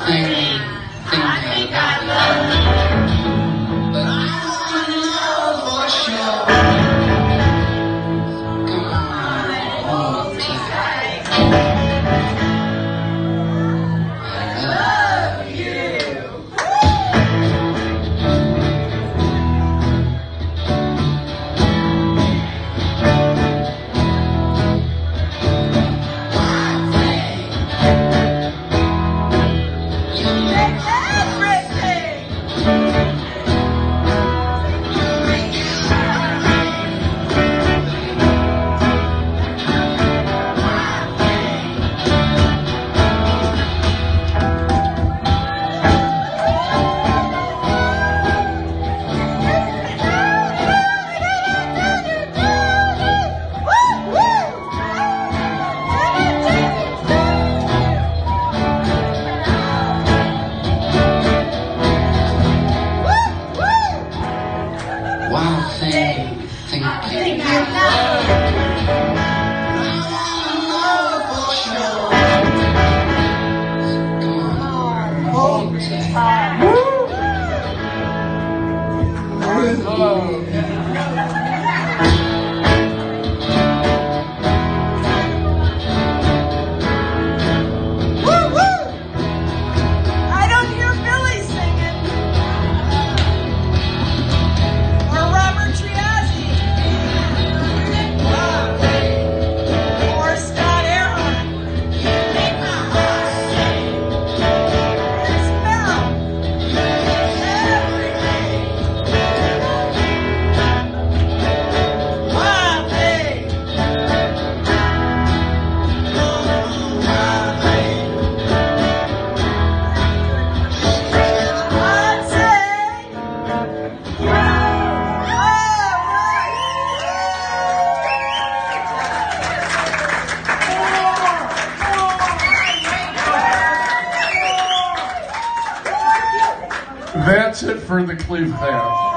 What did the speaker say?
think I love you, but I know for sure. Come on, hold tight. I love you. One thing, think I love you. I know for sure. Come on, hold tight. I don't hear Billy singing. Or Robert Triazzi. Or Scott Earhart. It's Mel. One thing. I'd say. That's it for the Cleve Band.